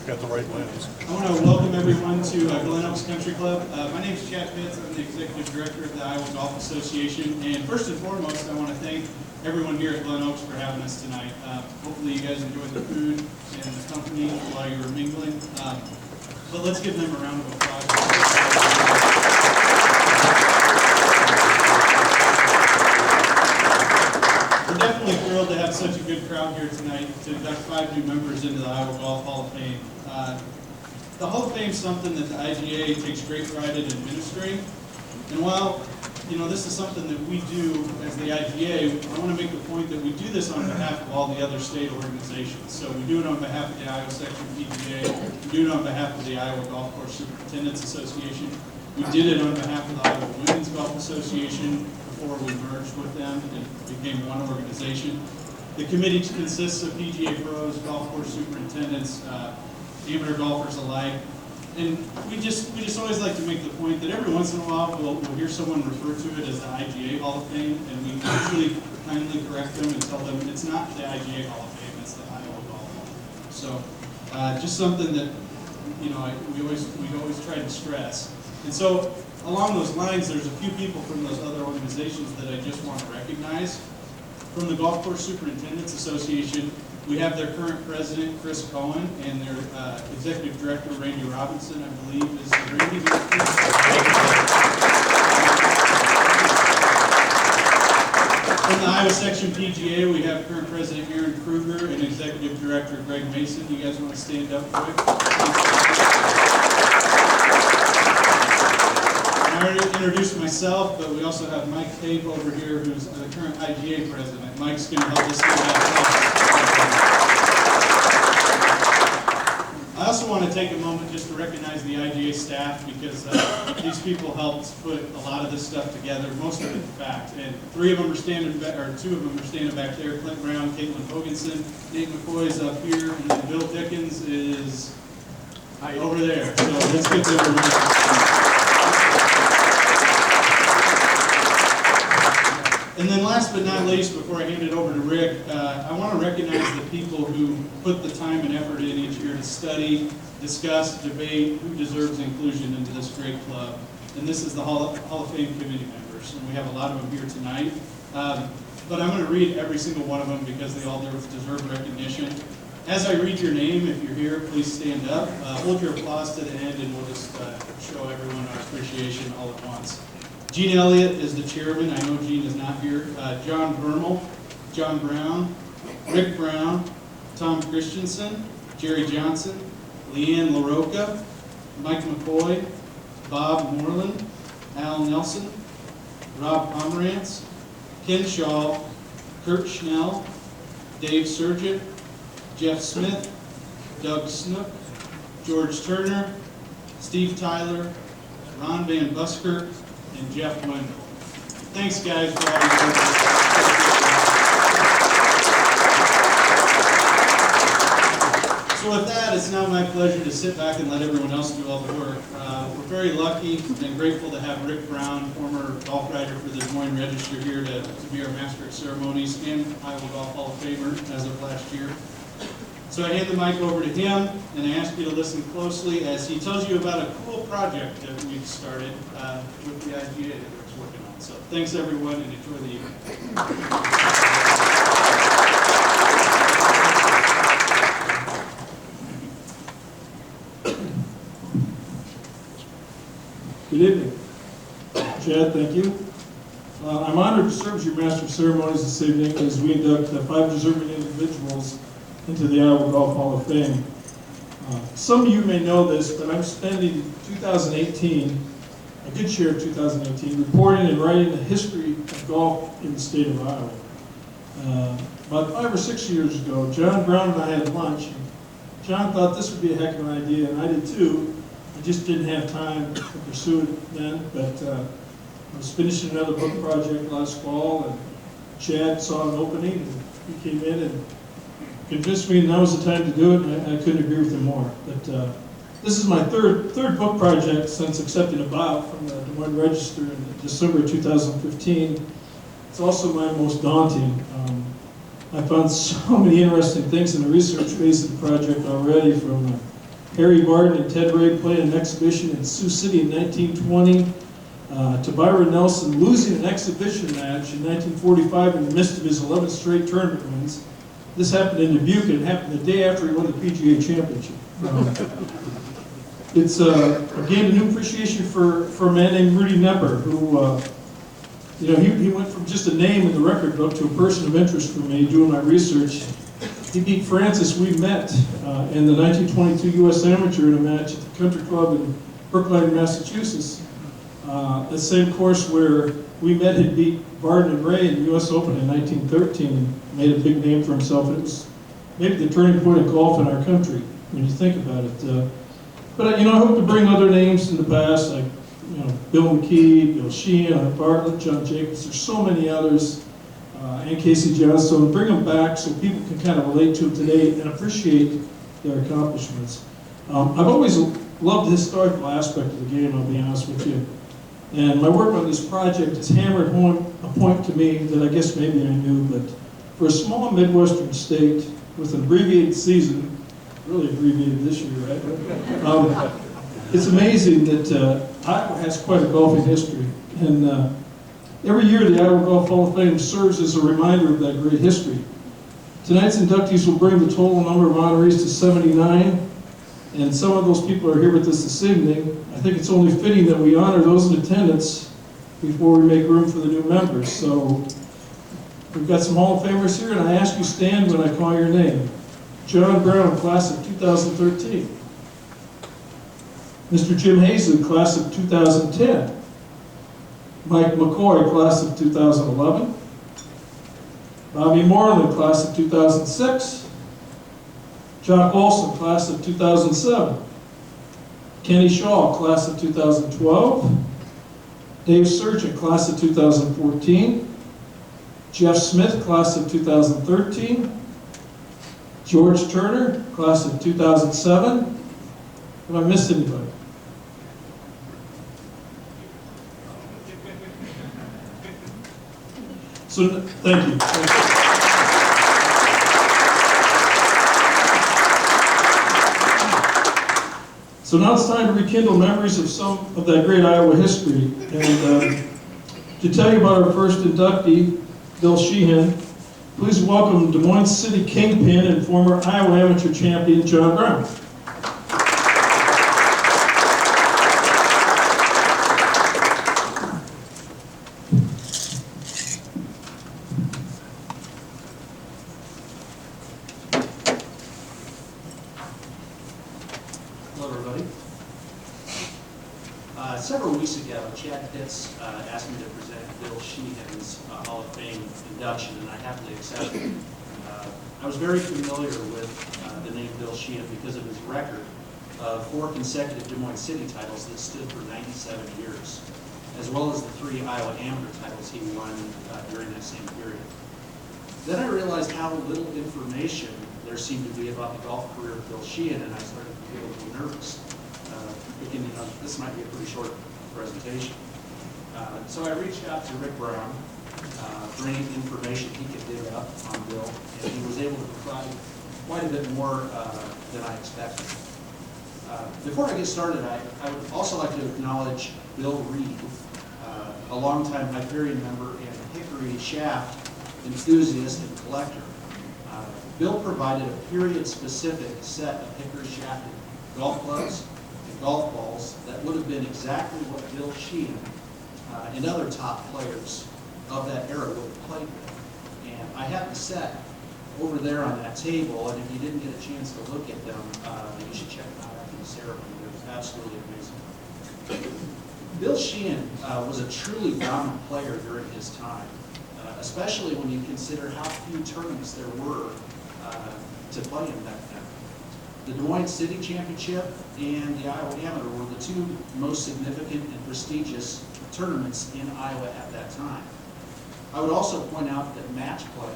got the right lens. I want to welcome everyone to Glen Oaks Country Club. My name is Chad Pitts. I'm the Executive Director of the Iowa Golf Association. And first and foremost, I want to thank everyone here at Glen Oaks for having us tonight. Hopefully you guys enjoyed the food and the company while you were mingling. But let's give them a round of applause. We're definitely thrilled to have such a good crowd here tonight to induct 5 new members into the Iowa Golf Hall of Fame. The Hall of Fame is something that the IGA takes great pride in administering. And while this is something that we do as the IGA, I want to make the point that we do this on behalf of all the other state organizations. So we do it on behalf of the Iowa Section PGA, we do it on behalf of the Iowa Golf Course Superintendents Association, we did it on behalf of the Iowa Women's Golf Association before we merged with them and became one organization. The committee consists of PGA pros, golf course superintendents, amateur golfers alike. And we just always like to make the point that every once in a while we'll hear someone refer to it as the IGA Hall of Fame, and we usually kindly correct them and tell them it's not the IGA Hall of Fame, it's the Iowa Golf Hall of Fame. So just something that we always try to stress. And so along those lines, there's a few people from those other organizations that I just want to recognize. From the Golf Course Superintendents Association, we have their current president, Chris Cohen, and their executive director, Randy Robinson, I believe, is Randy here. From the Iowa Section PGA, we have current president Aaron Kruger and executive director Greg Mason. You guys want to stand up quick? I already introduced myself, but we also have Mike Tape over here, who's the current IGA president. Mike's going to help us do that. I also want to take a moment just to recognize the IGA staff, because these people helped put a lot of this stuff together, most of it in fact. And 2 of them are standing back there. Clint Brown, Caitlin Hoganson, Nate McCoy's up here, and then Bill Dickens is over there. So let's get to everybody. And then last but not least, before I hand it over to Rick, I want to recognize the people who put the time and effort in each year to study, discuss, debate who deserves inclusion into this great club. And this is the Hall of Fame committee members, and we have a lot of them here tonight. But I'm going to read every single one of them because they all deserve recognition. As I read your name, if you're here, please stand up. Hold your applause to the end, and we'll just show everyone our appreciation all at once. Gene Elliott is the chairman. I know Gene is not here. John Vermel, John Brown, Rick Brown, Tom Christensen, Jerry Johnson, Leanne LaRocca, Mike McCoy, Bob Moreland, Al Nelson, Rob Pomerantz, Ken Shaw, Kurt Schnell, Dave Surgett, Jeff Smith, Doug Snook, George Turner, Steve Tyler, Ron Van Buskirk, and Jeff Wendell. Thanks, guys, for all your work. So with that, it's now my pleasure to sit back and let everyone else do all the work. We're very lucky and grateful to have Rick Brown, former golf writer for the Des Moines Register, here to be our Master of Ceremonies and Iowa Golf Hall of Famer as of last year. So I hand the mic over to him, and I ask you to listen closely as he tells you about a cool project that we've started with the IGA that we're working on. So thanks, everyone, and enjoy the evening. Good evening. Chad, thank you. I'm honored to serve as your Master of Ceremonies this evening as we induct 5 deserving individuals into the Iowa Golf Hall of Fame. Some of you may know this, but I'm spending 2018, a good share of 2018, reporting and writing the history of golf in the state of Iowa. About 5 or 6 years ago, John Brown and I had lunch. And John thought this would be a heck of an idea, and I did too. I just didn't have time to pursue it then, but I was finishing another book project last fall, and Chad saw an opening, and he came in and convinced me now was the time to do it, and I couldn't agree with him more. But this is my third book project since accepting a bow from the Des Moines Register in December 2015. It's also my most daunting. I found so many interesting things in the research phase of the project already, from Harry Barton and Ted Ray playing an exhibition in Sioux City in 1920, to Byron Nelson losing an exhibition match in 1945 in the midst of his 11th straight tournament wins. This happened in Dubuque, and it happened the day after he won the PGA Championship. It's again a new appreciation for a man named Rudy Nepper, who he went from just a name in the record book to a person of interest for me doing my research. He beat Francis. We met in the 1922 U.S. Amateur in a match at the Country Club in Brookline, Massachusetts. The same course where we met had beat Barton and Ray in the U.S. Open in 1913 and made a big name for himself. And it was maybe the turning point of golf in our country when you think about it. But I hope to bring other names in the past, like Bill McKee, Bill Sheehan, Art Bartlett, John Jacobs. There's so many others, and Casey Johnstone. Bring them back so people can kind of relate to them today and appreciate their accomplishments. I've always loved the historical aspect of the game, I'll be honest with you. And my work on this project has hammered home a point to me that I guess maybe I knew, but for a small Midwestern state with an abbreviated season, really abbreviated this year, right? It's amazing that Iowa has quite a golfing history. And every year the Iowa Golf Hall of Fame serves as a reminder of that great history. Tonight's inductees will bring the total number of honorees to 79. And some of those people are here with us this evening. I think it's only fitting that we honor those in attendance before we make room for the new members. So we've got some Hall of Famers here, and I ask you stand when I call your name. John Brown, class of 2013. Mr. Jim Hazen, class of 2010. Mike McCoy, class of 2011. Bobby Moreland, class of 2006. Jock Olson, class of 2007. Kenny Shaw, class of 2012. Dave Surgeon, class of 2014. Jeff Smith, class of 2013. George Turner, class of 2007. Have I missed anybody? So, thank you. So now it's time to rekindle memories of some of that great Iowa history. And to tell you about our first inductee, Bill Sheehan, please welcome Des Moines City Kingpin and former Iowa Amateur Champion, John Brown. Several weeks ago, Chad Pitts asked me to present Bill Sheehan's Hall of Fame induction, and I happily accepted. I was very familiar with the name Bill Sheehan because of his record of 4 consecutive Des Moines City titles that stood for 97 years, as well as the 3 Iowa Amateur titles he won during that same period. Then I realized how little information there seemed to be about the golf career of Bill Sheehan, and I started to feel a little nervous. Thinking, this might be a pretty short presentation. So I reached out to Rick Brown for any information he could dig up on Bill, and he was able to provide quite a bit more than I expected. Before I get started, I would also like to acknowledge Bill Reed, a longtime Hyperion member and Hickory shaft enthusiast and collector. Bill provided a period-specific set of Hickory shafted golf clubs and golf balls that would have been exactly what Bill Sheehan and other top players of that era would have played with. And I have the set over there on that table, and if you didn't get a chance to look at them, you should check them out after the ceremony. It was absolutely amazing. Bill Sheehan was a truly dominant player during his time, especially when you consider how few tournaments there were to play in back then. The Des Moines City Championship and the Iowa Amateur were the 2 most significant and prestigious tournaments in Iowa at that time. I would also point out that match play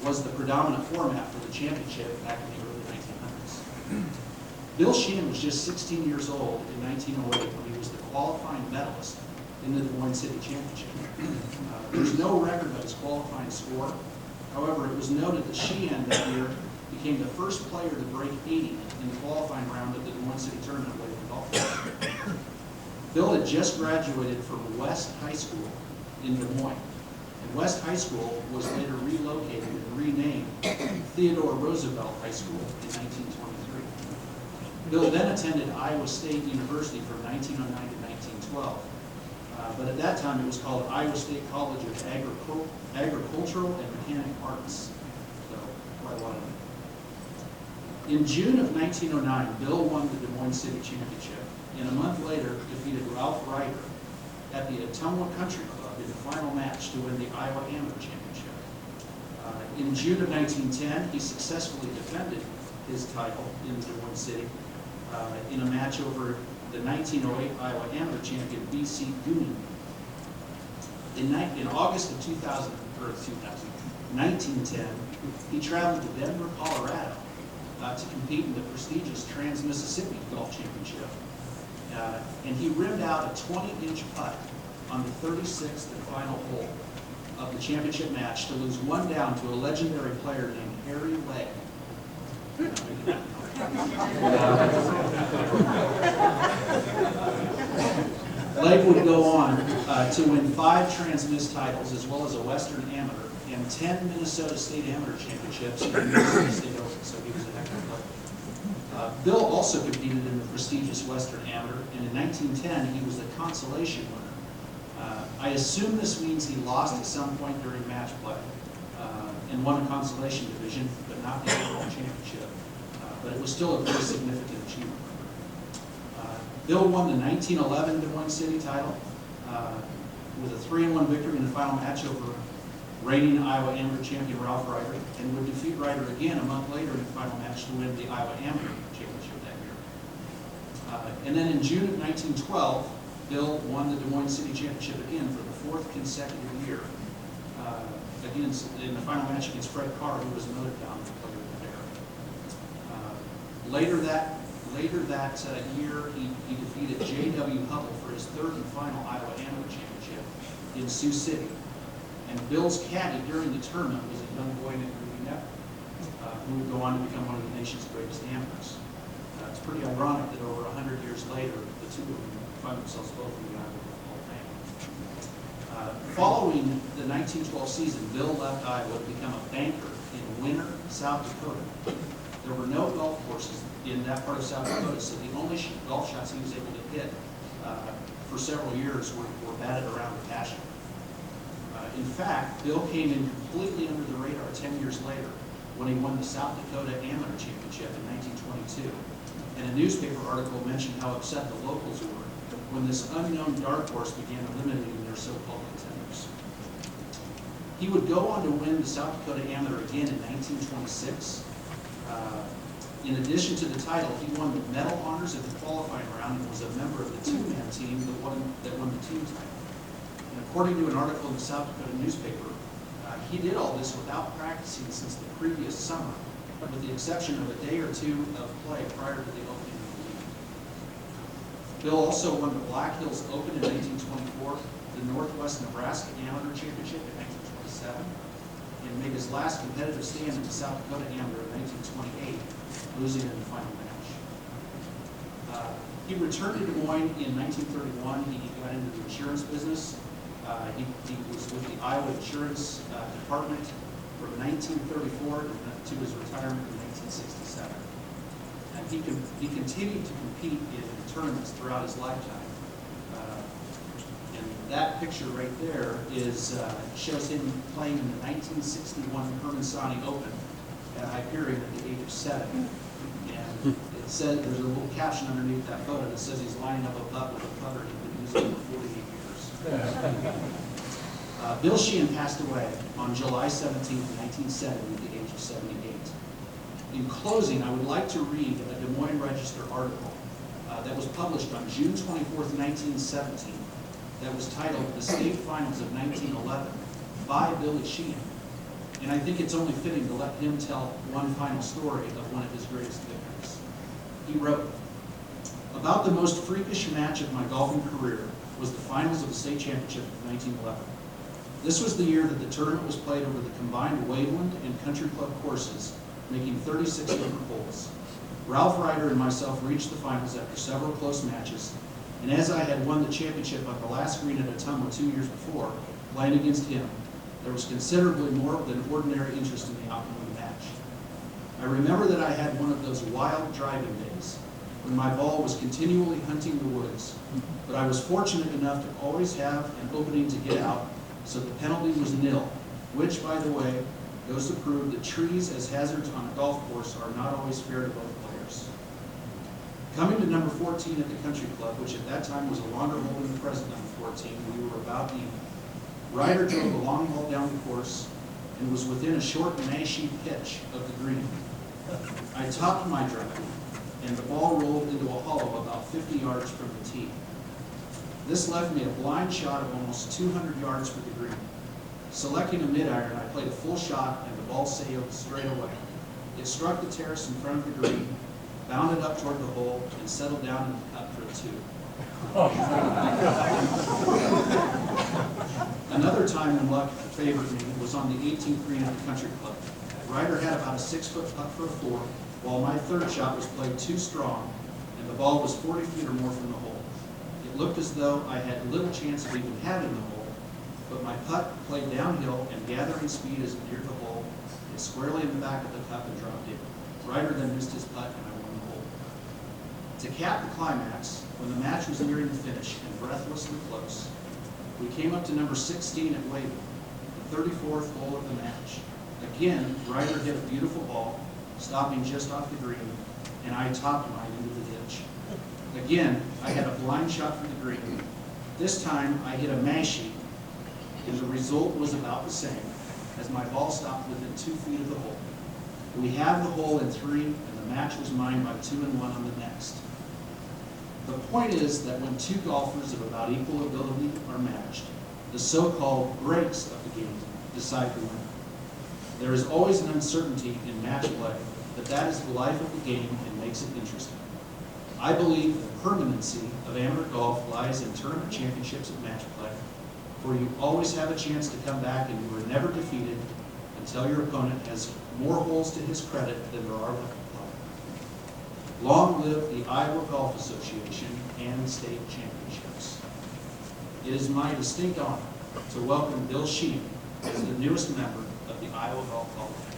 was the predominant format for the championship back in the early 1900s. Bill Sheehan was just 16 years old in 1908 when he was the qualifying medalist in the Des Moines City Championship. There's no record of his qualifying score. However, it was noted that Sheehan that year became the first player to break 80 in the qualifying round of the Des Moines City Tournament at Waveland Golf Course. Bill had just graduated from West High School in Des Moines. And West High School was later relocated and renamed Theodore Roosevelt High School in 1923. Bill then attended Iowa State University from 1909 to 1912. But at that time it was called Iowa State College of Agricultural and Mechanic Arts. So, quite a lot of it. In June of 1909, Bill won the Des Moines City Championship, and a month later defeated Ralph Ryder at the Ottumwa Country Club in the final match to win the Iowa Amateur Championship. In June of 1910, he successfully defended his title in Des Moines City in a match over the 1908 Iowa Amateur Champion B.C. Goonan. In August of 1910, he traveled to Denver, Colorado to compete in the prestigious Trans-Mississippi Golf Championship. And he rimmed out a 20-inch putt on the 36th and final hole of the championship match to lose one down to a legendary player named Harry Legg. Legg would go on to win 5 Trans-Miss titles, as well as a Western Amateur, and 10 Minnesota State Amateur Championships and the Minnesota State Open, so he was a heck of a player. Bill also competed in the prestigious Western Amateur, and in 1910 he was the consolation winner. I assume this means he lost at some point during match play and won the consolation division, but not the overall championship. But it was still a very significant achievement. Bill won the 1911 Des Moines City title with a 3-1 victory in the final match over reigning Iowa Amateur champion Ralph Ryder, and would defeat Ryder again a month later in the final match to win the Iowa Amateur championship that year. And then in June of 1912, Bill won the Des Moines City Championship again for the 4th consecutive year, again in the final match against Fred Carr, who was another dominant player in the era. Later that year, he defeated J.W. Hubble for his 3rd and final Iowa Amateur Championship in Sioux City. And Bill's caddy during the tournament was a young boy named Ruby Neff, who would go on to become one of the nation's greatest amateurs. It's pretty ironic that over 100 years later, the two of them find themselves both in the Iowa Golf Hall of Fame. Following the 1912 season, Bill left Iowa to become a banker in Winter, South Dakota. There were no golf courses in that part of South Dakota, so the only golf shots he was able to hit for several years were batted around with passion. In fact, Bill came in completely under the radar 10 years later when he won the South Dakota Amateur Championship in 1922. And a newspaper article mentioned how upset the locals were when this unknown dark horse began eliminating their so-called contenders. He would go on to win the South Dakota Amateur again in 1926. In addition to the title, he won the medal honors at the qualifying round and was a member of the 2-man team that won the team title. And according to an article in the South Dakota newspaper, he did all this without practicing since the previous summer, with the exception of a day or two of play prior to the opening of the league. Bill also won the Black Hills Open in 1924, the Northwest Nebraska Amateur Championship in 1927, and made his last competitive stand in the South Dakota Amateur in 1928, losing in the final match. He returned to Des Moines in 1931. He got into the insurance business. He was with the Iowa Insurance Department from 1934 to his retirement in 1967. And he continued to compete in tournaments throughout his lifetime. And that picture right there shows him playing in the 1961 Hermann-Sani Open at Hyperion at the age of 7. And it said, there's a little caption underneath that photo that says he's lining up a putt with a putter he's been using for 48 years. Bill Sheehan passed away on July 17, 1970 at the age of 78. In closing, I would like to read a Des Moines Register article that was published on June 24, 1917, that was titled "The State Finals of 1911" by Billy Sheehan. And I think it's only fitting to let him tell one final story of one of his greatest victories. He wrote, "About the most freakish match of my golfing career was the finals of the state championship of 1911. This was the year that the tournament was played over the combined Waveland and Country Club courses making 36 different holes. Ralph Ryder and myself reached the finals after several close matches, and as I had won the championship on the last green at Ottumwa 2 years before, playing against him, there was considerably more than ordinary interest in the outcome of the match. I remember that I had one of those wild driving days when my ball was continually hunting the woods, but I was fortunate enough to always have an opening to get out, so the penalty was nil, which, by the way, goes to prove that trees as hazards on a golf course are not always fair to both players. Coming to number 14 at the country club, which at that time was a longer hole than the present number 14, we were about even. Ryder drove a long ball down the course and was within a short mashy pitch of the green. I topped my drive, and the ball rolled into a hollow about 50 yards from the tee. This left me a blind shot of almost 200 yards for the green. Selecting a mid-iron, I played a full shot, and the ball sailed straight away. It struck the terrace in front of the green, bounded up toward the hole, and settled down in the cut for a 2. Another time when luck favored me was on the 18th green at the country club. Ryder had about a 6-foot putt for a 4, while my third shot was played too strong, and the ball was 40 feet or more from the hole. It looked as though I had little chance of even having the hole, but my putt played downhill and gathering speed as it neared the hole, hit squarely in the back of the cup and dropped in. Ryder then missed his putt, and I won the hole. To cap the climax, when the match was nearing the finish and breathlessly close, we came up to number 16 at Waveland, the 34th hole of the match. Again, Ryder hit a beautiful ball, stopping just off the green, and I topped mine into the ditch. Again, I had a blind shot for the green. This time, I hit a mashy, and the result was about the same, as my ball stopped within 2 feet of the hole. We had the hole in 3, and the match was mine by 2 and 1 on the next. The point is that when two golfers of about equal ability are matched, the so-called breaks of the game decide the winner. There is always an uncertainty in match play, but that is the life of the game and makes it interesting. I believe the permanency of amateur golf lies in tournament championships of match play, where you always have a chance to come back and you are never defeated until your opponent has more holes to his credit than there are left to play. Long live the Iowa Golf Association and state championships. It is my distinct honor to welcome Bill Sheehan as the newest member of the Iowa Golf Hall of Fame.